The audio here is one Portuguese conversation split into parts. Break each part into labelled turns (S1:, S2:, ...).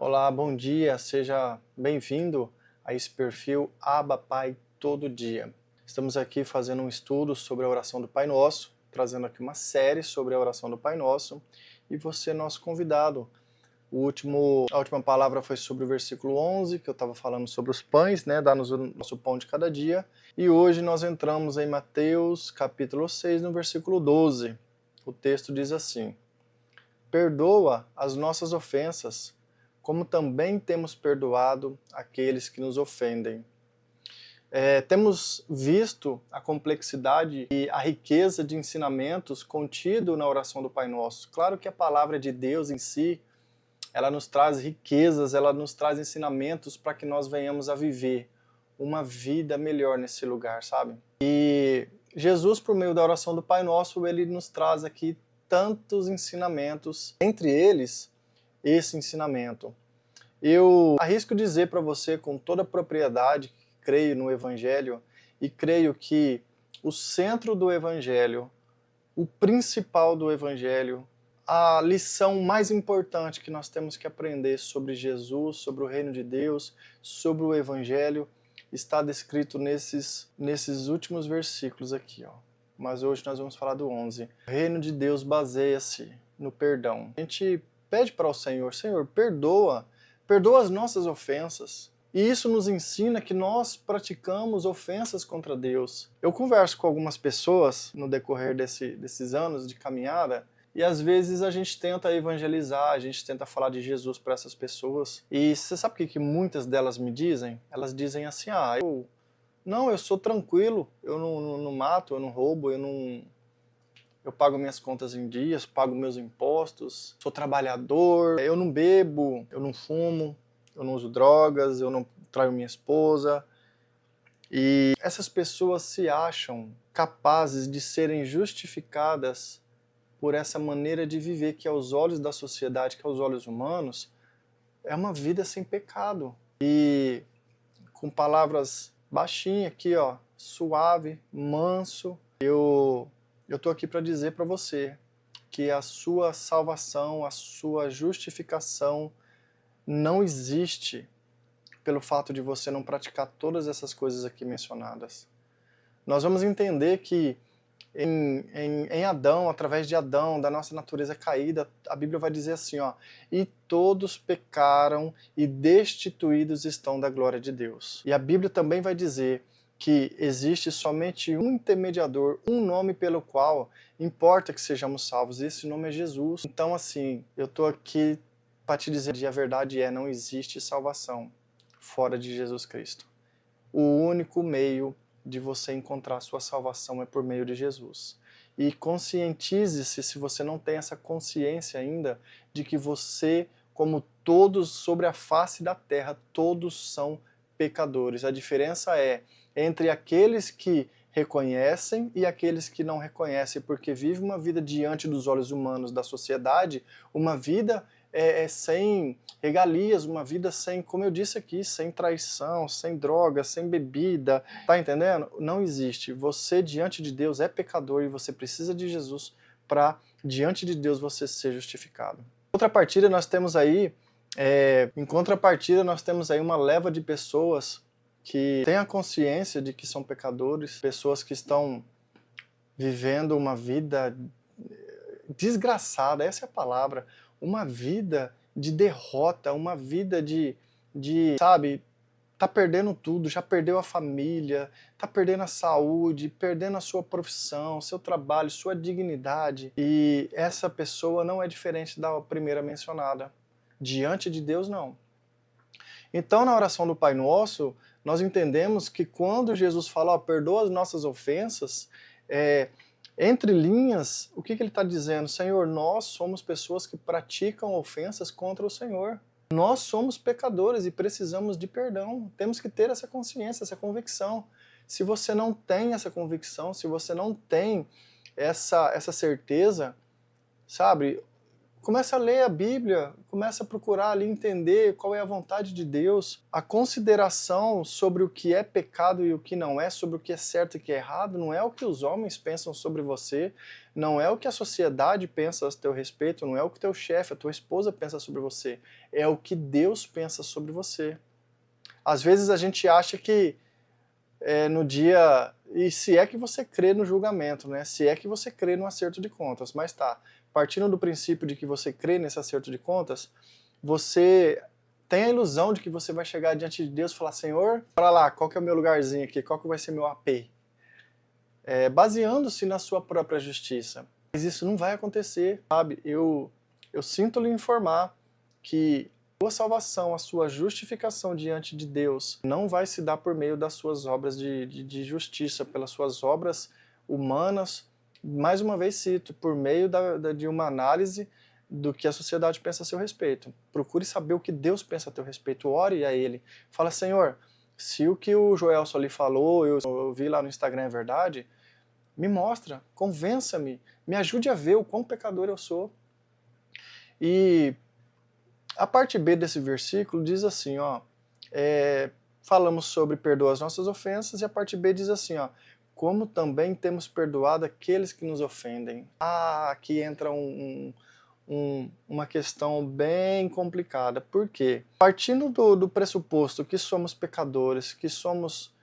S1: Olá, bom dia, seja bem-vindo a esse perfil Abba Pai Todo Dia. Estamos aqui fazendo um estudo sobre a oração do Pai Nosso, trazendo aqui uma série sobre a oração do Pai Nosso, e você é nosso convidado. A última palavra foi sobre o versículo 11, que eu estava falando sobre os pães, né, dá-nos o nosso pão de cada dia, e hoje nós entramos em Mateus capítulo 6, no versículo 12. O texto diz assim: Perdoa as nossas ofensas, como também temos perdoado aqueles que nos ofendem. Temos visto a complexidade e a riqueza de ensinamentos contido na oração do Pai Nosso. Claro que a palavra de Deus em si, ela nos traz riquezas, ela nos traz ensinamentos para que nós venhamos a viver uma vida melhor nesse lugar, sabe? E Jesus, por meio da oração do Pai Nosso, ele nos traz aqui tantos ensinamentos, entre eles, esse ensinamento. Eu arrisco dizer para você com toda a propriedade que creio no Evangelho e creio que o centro do Evangelho, o principal do Evangelho, a lição mais importante que nós temos que aprender sobre Jesus, sobre o reino de Deus, sobre o Evangelho, está descrito nesses últimos versículos aqui, ó. Mas hoje nós vamos falar do 11. O reino de Deus baseia-se no perdão. A gente pede para o Senhor, Senhor, perdoa as nossas ofensas. E isso nos ensina que nós praticamos ofensas contra Deus. Eu converso com algumas pessoas no decorrer desses anos de caminhada, e às vezes a gente tenta evangelizar, a gente tenta falar de Jesus para essas pessoas. E você sabe o que muitas delas me dizem? Elas dizem assim, eu sou tranquilo, eu não mato, eu não roubo, eu pago minhas contas em dias, pago meus impostos, sou trabalhador, eu não bebo, eu não fumo, eu não uso drogas, eu não traio minha esposa. E essas pessoas se acham capazes de serem justificadas por essa maneira de viver que aos olhos da sociedade, que aos olhos humanos, é uma vida sem pecado. E com palavras baixinhas aqui, ó, suave, manso, eu tô aqui para dizer para você que a sua salvação, a sua justificação não existe pelo fato de você não praticar todas essas coisas aqui mencionadas. Nós vamos entender que em Adão, através de Adão, da nossa natureza caída, a Bíblia vai dizer assim, ó, e todos pecaram e destituídos estão da glória de Deus. E a Bíblia também vai dizer que existe somente um intermediador, um nome pelo qual importa que sejamos salvos, e esse nome é Jesus. Então, assim, eu tô aqui para te dizer que a verdade não existe salvação fora de Jesus Cristo. O único meio de você encontrar sua salvação é por meio de Jesus. E conscientize-se, se você não tem essa consciência ainda, de que você, como todos sobre a face da terra, todos são pecadores. A diferença é entre aqueles que reconhecem e aqueles que não reconhecem, porque vivem uma vida diante dos olhos humanos da sociedade, uma vida sem regalias, uma vida sem, como eu disse aqui, sem traição, sem droga, sem bebida, tá entendendo? Não existe. Você diante de Deus é pecador e você precisa de Jesus para diante de Deus você ser justificado. Em contrapartida nós temos aí uma leva de pessoas que têm a consciência de que são pecadores, pessoas que estão vivendo uma vida desgraçada, essa é a palavra, uma vida de derrota, uma vida sabe, tá perdendo tudo, já perdeu a família, tá perdendo a saúde, perdendo a sua profissão, seu trabalho, sua dignidade. E essa pessoa não é diferente da primeira mencionada. Diante de Deus, não. Então, na oração do Pai Nosso, nós entendemos que quando Jesus fala, perdoa as nossas ofensas, entre linhas, o que ele está dizendo? Senhor, nós somos pessoas que praticam ofensas contra o Senhor. Nós somos pecadores e precisamos de perdão. Temos que ter essa consciência, essa convicção. Se você não tem essa convicção, se você não tem essa certeza, sabe, Começa a ler a Bíblia, começa a procurar ali entender qual é a vontade de Deus. A consideração sobre o que é pecado e o que não é, sobre o que é certo e o que é errado, não é o que os homens pensam sobre você, não é o que a sociedade pensa a teu respeito, não é o que teu chefe, a tua esposa pensa sobre você, é o que Deus pensa sobre você. Às vezes a gente acha que no dia... E se é que você crê no julgamento, né? Se é que você crê no acerto de contas. Mas tá, partindo do princípio de que você crê nesse acerto de contas, você tem a ilusão de que você vai chegar diante de Deus e falar: Senhor, para lá, qual que é o meu lugarzinho aqui? Qual que vai ser meu AP? Baseando-se na sua própria justiça. Mas isso não vai acontecer, sabe? Eu sinto lhe informar que a sua salvação, a sua justificação diante de Deus não vai se dar por meio das suas obras de justiça, pelas suas obras humanas. Mais uma vez cito, por meio de uma análise do que a sociedade pensa a seu respeito. Procure saber o que Deus pensa a teu respeito, ore a Ele. Fala: Senhor, se o que o Joelson ali falou, eu vi lá no Instagram é verdade, me mostra, convença-me, me ajude a ver o quão pecador eu sou. E a parte B desse versículo diz assim, ó, falamos sobre perdoa as nossas ofensas, e a parte B diz assim, ó, como também temos perdoado aqueles que nos ofendem. Aqui entra uma questão bem complicada. Por quê? Partindo do pressuposto que somos pecadores, que somos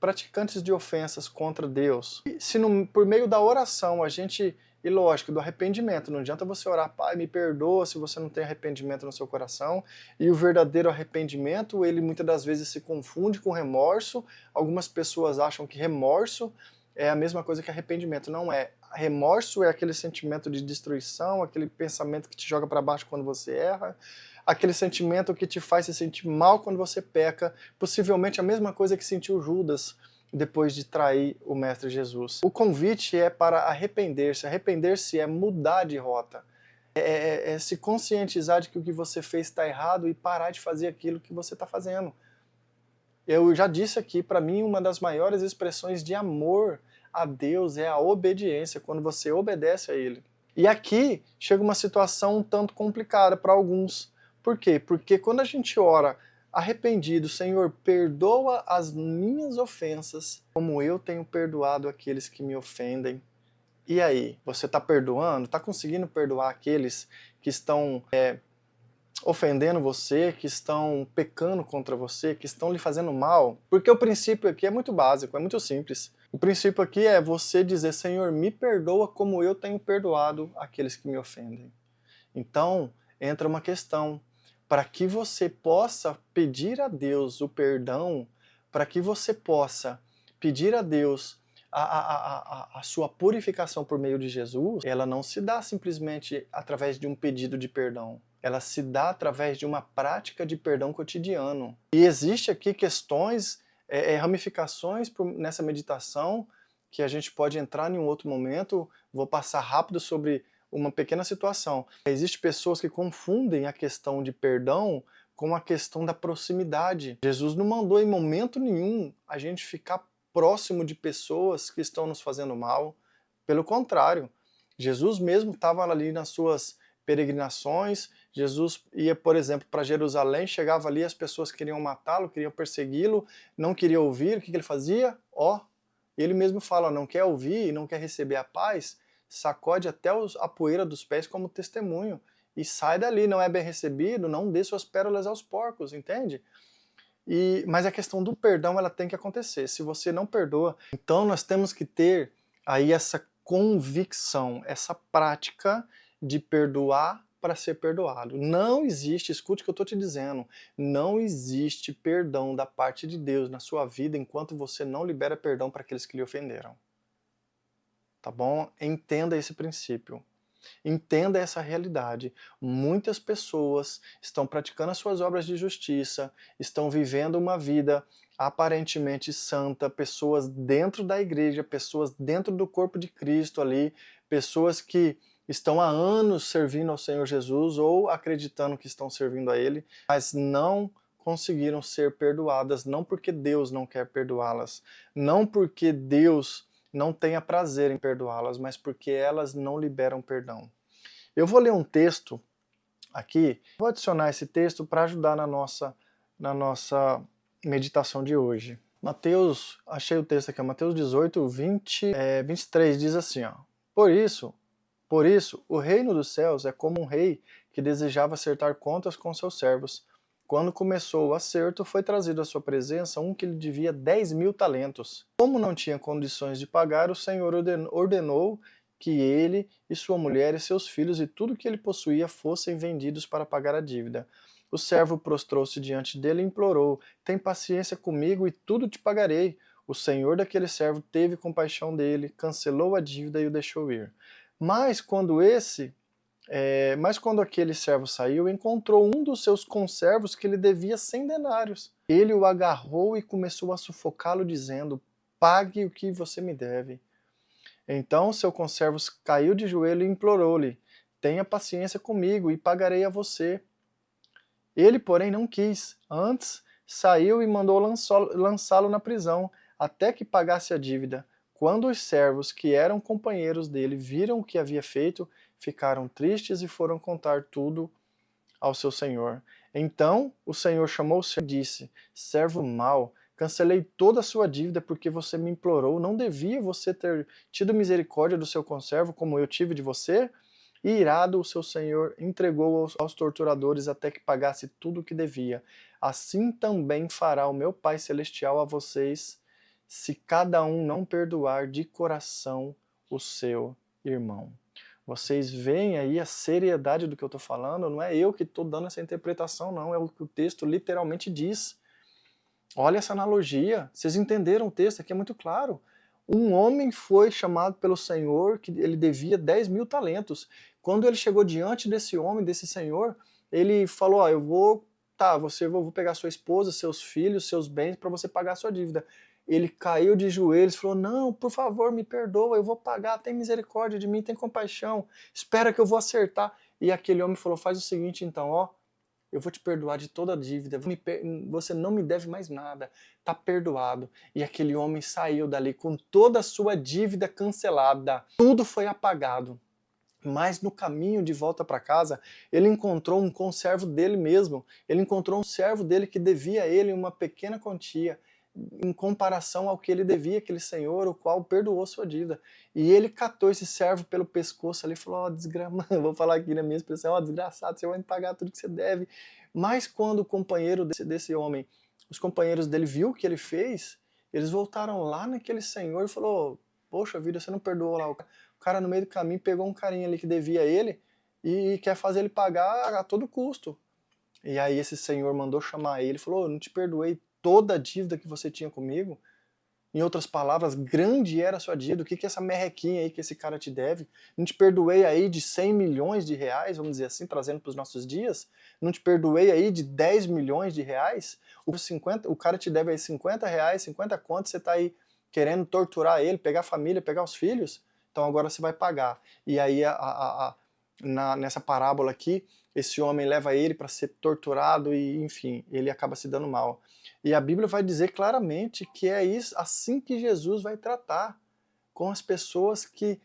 S1: praticantes de ofensas contra Deus, e se por meio da oração a gente... E lógico, do arrependimento, não adianta você orar: Pai, me perdoa, se você não tem arrependimento no seu coração. E o verdadeiro arrependimento, ele muitas das vezes se confunde com remorso. Algumas pessoas acham que remorso é a mesma coisa que arrependimento. Não é. Remorso é aquele sentimento de destruição, aquele pensamento que te joga para baixo quando você erra, aquele sentimento que te faz se sentir mal quando você peca, possivelmente a mesma coisa que sentiu Judas depois de trair o Mestre Jesus. O convite é para arrepender-se. Arrepender-se é mudar de rota. É se conscientizar de que o que você fez está errado e parar de fazer aquilo que você está fazendo. Eu já disse aqui, para mim, uma das maiores expressões de amor a Deus é a obediência, quando você obedece a Ele. E aqui chega uma situação um tanto complicada para alguns. Por quê? Porque quando a gente ora arrependido: Senhor, perdoa as minhas ofensas, como eu tenho perdoado aqueles que me ofendem. E aí, você está perdoando? Está conseguindo perdoar aqueles que estão ofendendo você, que estão pecando contra você, que estão lhe fazendo mal? Porque o princípio aqui é muito básico, é muito simples. O princípio aqui é você dizer: Senhor, me perdoa como eu tenho perdoado aqueles que me ofendem. Então, entra uma questão. Para que você possa pedir a Deus o perdão, para que você possa pedir a Deus a sua purificação por meio de Jesus, ela não se dá simplesmente através de um pedido de perdão. Ela se dá através de uma prática de perdão cotidiano. E existe aqui questões, ramificações nessa meditação, que a gente pode entrar em um outro momento. Vou passar rápido sobre uma pequena situação. Existem pessoas que confundem a questão de perdão com a questão da proximidade. Jesus não mandou em momento nenhum a gente ficar próximo de pessoas que estão nos fazendo mal. Pelo contrário, Jesus mesmo estava ali nas suas peregrinações. Jesus ia, por exemplo, para Jerusalém, chegava ali, as pessoas queriam matá-lo, queriam persegui-lo, não queriam ouvir. O que ele fazia? Ele mesmo fala: não quer ouvir e não quer receber a paz? Sacode até a poeira dos pés como testemunho e sai dali. Não é bem recebido, não dê suas pérolas aos porcos, entende? Mas a questão do perdão, ela tem que acontecer. Se você não perdoa, então nós temos que ter aí essa convicção, essa prática de perdoar para ser perdoado. Não existe, escute o que eu estou te dizendo, não existe perdão da parte de Deus na sua vida enquanto você não libera perdão para aqueles que lhe ofenderam. Tá bom? Entenda esse princípio. Entenda essa realidade. Muitas pessoas estão praticando as suas obras de justiça, estão vivendo uma vida aparentemente santa, pessoas dentro da igreja, pessoas dentro do corpo de Cristo ali, pessoas que estão há anos servindo ao Senhor Jesus ou acreditando que estão servindo a Ele, mas não conseguiram ser perdoadas, não porque Deus não quer perdoá-las, não porque Deus não tenha prazer em perdoá-las, mas porque elas não liberam perdão. Eu vou ler um texto aqui, vou adicionar esse texto para ajudar na nossa meditação de hoje. Mateus, achei o texto aqui, Mateus 18, 23, diz assim, ó, Por isso, o reino dos céus é como um rei que desejava acertar contas com seus servos. Quando começou o acerto, foi trazido à sua presença um que lhe devia 10.000 talentos. Como não tinha condições de pagar, o Senhor ordenou que ele e sua mulher e seus filhos e tudo que ele possuía fossem vendidos para pagar a dívida. O servo prostrou-se diante dele e implorou: Tem paciência comigo e tudo te pagarei. O senhor daquele servo teve compaixão dele, cancelou a dívida e o deixou ir. Mas quando aquele servo saiu, encontrou um dos seus conservos que lhe devia 100 denários. Ele o agarrou e começou a sufocá-lo, dizendo: Pague o que você me deve. Então seu conservo caiu de joelho e implorou-lhe: Tenha paciência comigo e pagarei a você. Ele, porém, não quis. Antes, saiu e mandou lançá-lo na prisão, até que pagasse a dívida. Quando os servos, que eram companheiros dele, viram o que havia feito, ficaram tristes e foram contar tudo ao seu senhor. Então o senhor chamou o servo e disse: Servo mau, cancelei toda a sua dívida porque você me implorou. Não devia você ter tido misericórdia do seu conservo como eu tive de você? E irado, o seu senhor entregou aos torturadores até que pagasse tudo o que devia. Assim também fará o meu Pai Celestial a vocês, se cada um não perdoar de coração o seu irmão. Vocês veem aí a seriedade do que eu estou falando? Não é eu que estou dando essa interpretação, não. É o que o texto literalmente diz. Olha essa analogia. Vocês entenderam o texto? Aqui é muito claro. Um homem foi chamado pelo Senhor que ele devia 10.000 talentos. Quando ele chegou diante desse homem, desse senhor, ele falou: eu vou pegar sua esposa, seus filhos, seus bens para você pagar a sua dívida. Ele caiu de joelhos e falou: não, por favor, me perdoa, eu vou pagar, tem misericórdia de mim, tem compaixão, espera que eu vou acertar. E aquele homem falou: faz o seguinte então, ó, eu vou te perdoar de toda a dívida, você não me deve mais nada, tá perdoado. E aquele homem saiu dali com toda a sua dívida cancelada, tudo foi apagado. Mas no caminho de volta para casa, ele encontrou um conservo dele mesmo, ele encontrou um servo dele que devia a ele uma pequena quantia, em comparação ao que ele devia aquele senhor, o qual perdoou sua dívida. E ele catou esse servo pelo pescoço ali e falou: ó, desgraçado, vou falar aqui na minha expressão, ó, desgraçado, você vai me pagar tudo que você deve. Mas quando o companheiro desse homem, os companheiros dele viu o que ele fez, eles voltaram lá naquele senhor e falou: poxa vida, você não perdoou lá o cara no meio do caminho pegou um carinha ali que devia a ele e quer fazer ele pagar a todo custo. E aí esse senhor mandou chamar ele e falou: não te perdoei toda a dívida que você tinha comigo? Em outras palavras, grande era a sua dívida. O que é essa merrequinha aí que esse cara te deve? Não te perdoei aí de 100 milhões de reais, vamos dizer assim, trazendo para os nossos dias? Não te perdoei aí de 10 milhões de reais? O cara te deve aí 50 reais, 50 contos, você está aí querendo torturar ele, pegar a família, pegar os filhos? Então agora você vai pagar. E aí nessa parábola aqui, esse homem leva ele para ser torturado e, enfim, ele acaba se dando mal. E a Bíblia vai dizer claramente que é isso, assim que Jesus vai tratar com as pessoas que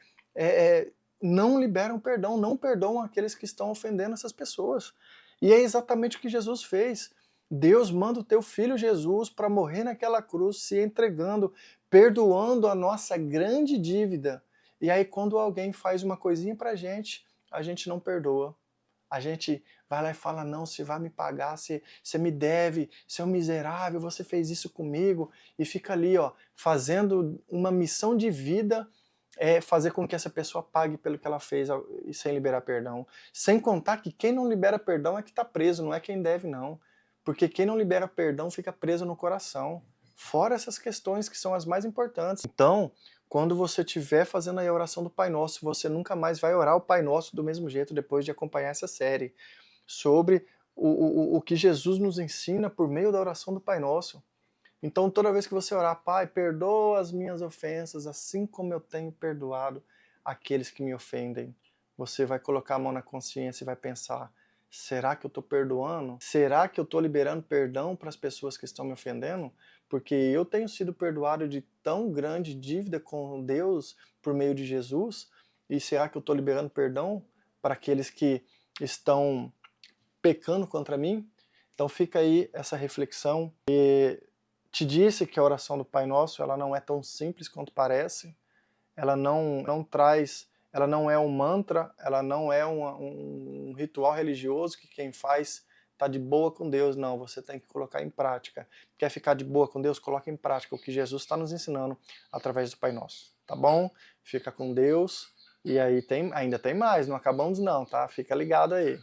S1: não liberam perdão, não perdoam aqueles que estão ofendendo essas pessoas. E é exatamente o que Jesus fez. Deus manda o teu filho Jesus para morrer naquela cruz, se entregando, perdoando a nossa grande dívida. E aí quando alguém faz uma coisinha pra gente, a gente não perdoa. A gente vai lá e fala: não, você vai me pagar, você me deve, você é um miserável, você fez isso comigo. E fica ali, ó, fazendo uma missão de vida, fazer com que essa pessoa pague pelo que ela fez sem liberar perdão. Sem contar que quem não libera perdão é que está preso, não é quem deve, não. Porque quem não libera perdão fica preso no coração. Fora essas questões que são as mais importantes. Então, quando você estiver fazendo aí a oração do Pai Nosso, você nunca mais vai orar o Pai Nosso do mesmo jeito depois de acompanhar essa série sobre o que Jesus nos ensina por meio da oração do Pai Nosso. Então, toda vez que você orar: Pai, perdoa as minhas ofensas, assim como eu tenho perdoado aqueles que me ofendem, você vai colocar a mão na consciência e vai pensar: será que eu estou perdoando? Será que eu estou liberando perdão para as pessoas que estão me ofendendo? Porque eu tenho sido perdoado de tão grande dívida com Deus por meio de Jesus, e será que eu estou liberando perdão para aqueles que estão pecando contra mim. Então fica aí essa reflexão. E te disse que a oração do Pai Nosso, ela não é tão simples quanto parece. Ela não traz, ela não é um mantra, ela não é um ritual religioso que quem faz está de boa com Deus. Não, você tem que colocar em prática. Quer ficar de boa com Deus? Coloca em prática o que Jesus está nos ensinando através do Pai Nosso. Tá bom? Fica com Deus. E aí ainda tem mais, não acabamos não, tá? Fica ligado aí.